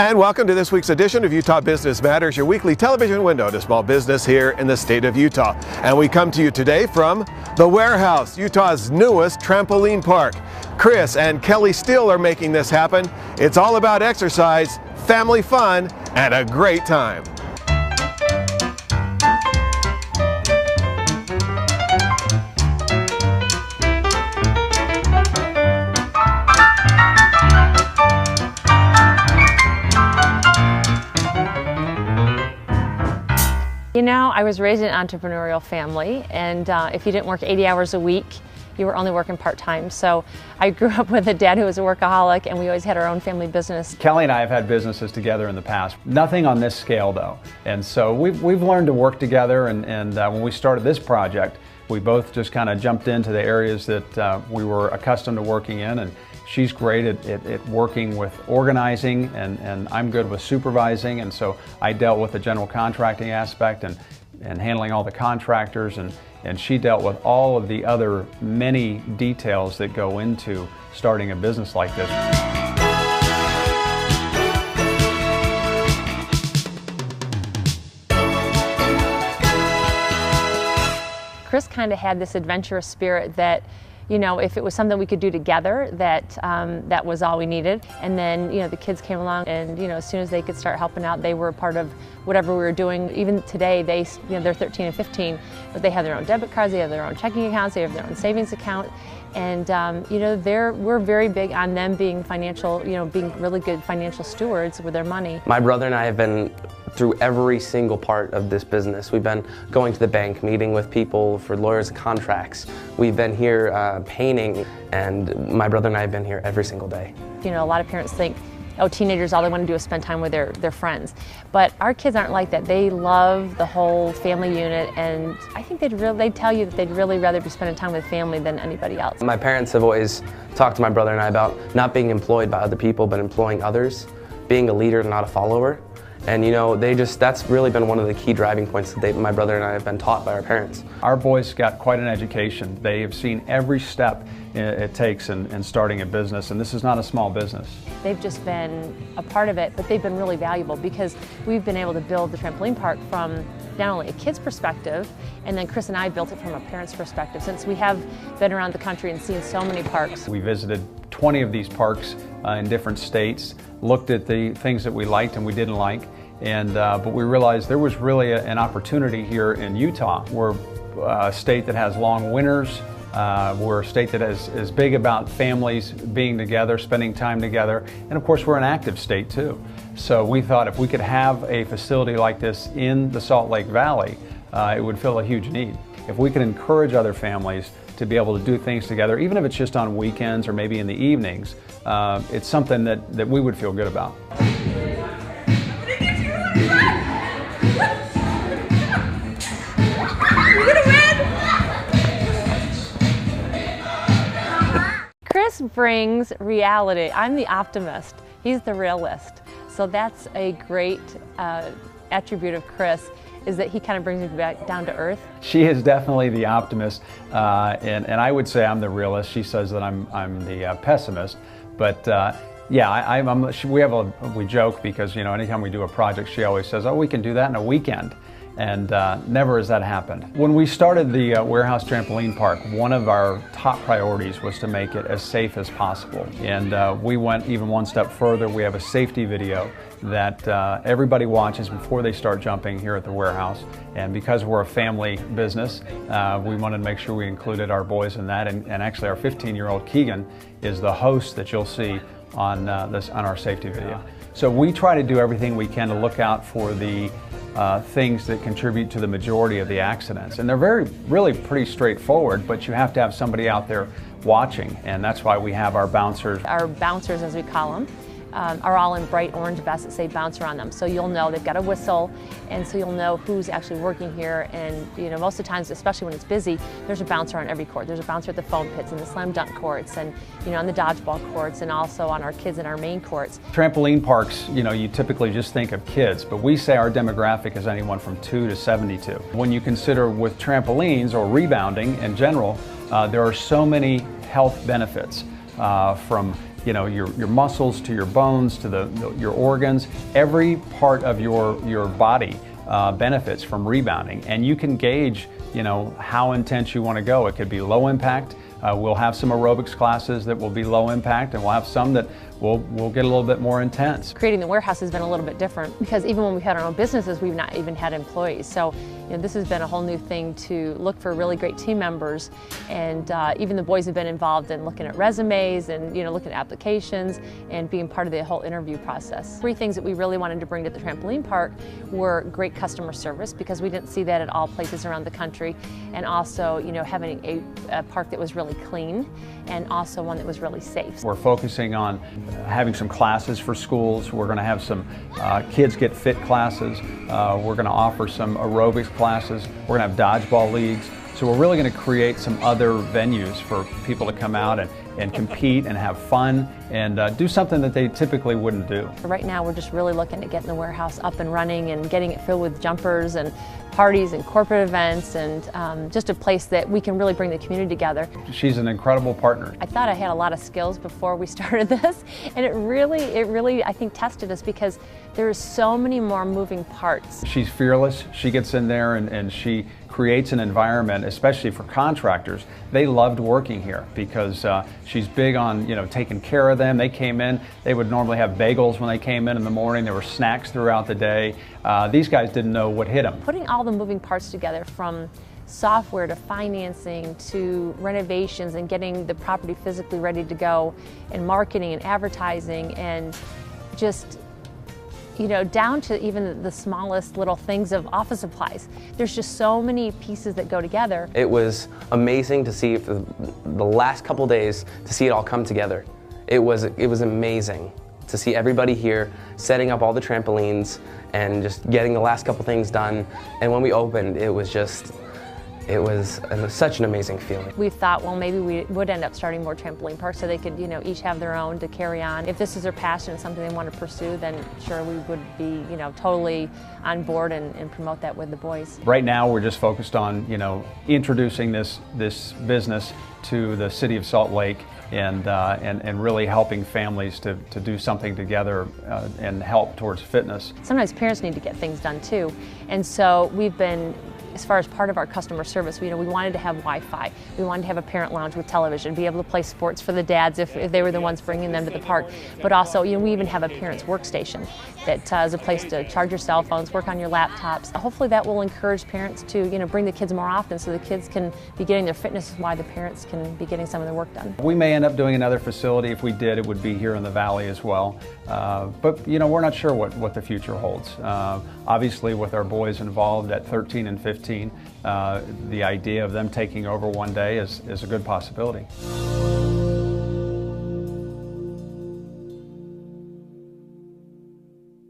And welcome to this week's edition of Utah Business Matters, your weekly television window to small business here in the state of Utah. And we come to you today from the Wairhouse, Utah's newest trampoline park. Chris and Kelly Steele are making this happen. It's all about exercise, family fun, and a great time. You know, I was raised in an entrepreneurial family, and if you didn't work 80 hours a week, you were only working part-time. So I grew up with a dad who was a workaholic, and we always had our own family business. Kelly and I have had businesses together in the past. Nothing on this scale though. And so we've learned to work together, and when we started this project, we both just kind of jumped into the areas that we were accustomed to working in. And she's great at working with organizing, and I'm good with supervising, and so I dealt with the general contracting aspect and handling all the contractors, and she dealt with all of the other many details that go into starting a business like this. Chris kind of had this adventurous spirit that, you know, if it was something we could do together, that was all we needed. And then, you know, the kids came along, and, you know, as soon as they could start helping out, they were a part of whatever we were doing. Even today, they're 13 and 15, but they have their own debit cards, they have their own checking accounts, they have their own savings account. And, you know, we're very big on them being financial, you know, being really good financial stewards with their money. My brother and I have been through every single part of this business. We've been going to the bank, meeting with people for lawyers and contracts. We've been here painting, and my brother and I have been here every single day. You know, a lot of parents think, oh, teenagers, all they want to do is spend time with their friends. But our kids aren't like that. They love the whole family unit, and I think they'd tell you that they'd really rather be spending time with family than anybody else. My parents have always talked to my brother and I about not being employed by other people, but employing others, being a leader, not a follower. And you know, that's really been one of the key driving points that my brother and I have been taught by our parents. Our boys got quite an education. They have seen every step it takes in starting a business, and this is not a small business. They've just been a part of it, but they've been really valuable because we've been able to build the trampoline park from not only a kid's perspective, and then Chris and I built it from a parent's perspective, since we have been around the country and seen so many parks. We visited 20 of these parks in different states, looked at the things that we liked and we didn't like, and but we realized there was really an opportunity here in Utah. We're a state that has long winters. We're a state that is big about families being together, spending time together, and of course we're an active state too. So we thought if we could have a facility like this in the Salt Lake Valley, it would fill a huge need. If we could encourage other families to be able to do things together, even if it's just on weekends or maybe in the evenings, it's something that we would feel good about. Chris brings reality. I'm the optimist. He's the realist. So that's a great attribute of Chris, is that he kind of brings me back down to earth. She is definitely the optimist, and I would say I'm the realist. She says that I'm the pessimist, but yeah, we joke because, you know, anytime we do a project, she always says, oh, we can do that in a weekend. And never has that happened. When we started the Wairhouse Trampoline Park, one of our top priorities was to make it as safe as possible. And we went even one step further. We have a safety video that everybody watches before they start jumping here at the Wairhouse. And because we're a family business, we wanted to make sure we included our boys in that. And actually our 15-year-old Keegan is the host that you'll see on our safety video. So we try to do everything we can to look out for the things that contribute to the majority of the accidents. And they're really pretty straightforward, but you have to have somebody out there watching, and that's why we have our bouncers. Our bouncers, as we call them, are all in bright orange vests that say bouncer on them. So you'll know they've got a whistle, and so you'll know who's actually working here. And you know, most of the times, especially when it's busy, there's a bouncer on every court. There's a bouncer at the foam pits and the slam dunk courts, and you know, on the dodgeball courts, and also on our kids in our main courts. Trampoline parks, you know, you typically just think of kids, but we say our demographic is anyone from 2 to 72. When you consider with trampolines or rebounding in general, there are so many health benefits. From you know, your muscles to your bones to your organs. Every part of your body benefits from rebounding, and you can gauge, you know, how intense you want to go. It could be low impact. We'll have some aerobics classes that will be low impact, and we'll have some that will get a little bit more intense. Creating the Wairhouse has been a little bit different because even when we've had our own businesses, we've not even had employees. So, you know, this has been a whole new thing to look for really great team members, and even the boys have been involved in looking at resumes and, you know, looking at applications and being part of the whole interview process. 3 things that we really wanted to bring to the trampoline park were great customer service, because we didn't see that at all places around the country, and also, you know, having a park that was really clean and also one that was really safe. We're focusing on having some classes for schools. We're going to have some kids get fit classes. We're going to offer some aerobics classes. We're going to have dodgeball leagues. So we're really going to create some other venues for people to come out and compete and have fun and do something that they typically wouldn't do. Right now we're just really looking at getting the Wairhouse up and running and getting it filled with jumpers and parties and corporate events, and just a place that we can really bring the community together. She's an incredible partner. I thought I had a lot of skills before we started this, and it really I think tested us, because there are so many more moving parts. She's fearless. She gets in there and she creates an environment, especially for contractors. They loved working here because she's big on, you know, taking care of them. They came in, they would normally have bagels when they came in the morning. There were snacks throughout the day. These guys didn't know what hit them. Putting all the moving parts together, from software to financing to renovations and getting the property physically ready to go, and marketing and advertising, and just, you know, down to even the smallest little things of office supplies. There's just so many pieces that go together. It was amazing to see for the last couple days, to see it all come together. It was amazing to see everybody here setting up all the trampolines and just getting the last couple things done. And when we opened, it was such an amazing feeling. We thought, well, maybe we would end up starting more trampoline parks so they could, you know, each have their own to carry on. If this is their passion and something they want to pursue, then sure, we would be, you know, totally on board and promote that with the boys. Right now, we're just focused on, you know, introducing this business to the city of Salt Lake, and really helping families to do something together and help towards fitness. Sometimes parents need to get things done too, and so we've been, as far as part of our customer service, you know, we wanted to have Wi-Fi. We wanted to have a parent lounge with television, be able to play sports for the dads if they were the ones bringing them to the park. But also, you know, we even have a parent's workstation that is a place to charge your cell phones, work on your laptops. Hopefully that will encourage parents to, you know, bring the kids more often, so the kids can be getting their fitness while the parents can be getting some of their work done. We may end up doing another facility. If we did, it would be here in the valley as well. But, you know, we're not sure what the future holds. Obviously, with our boys involved at 13 and 15, the idea of them taking over one day is a good possibility.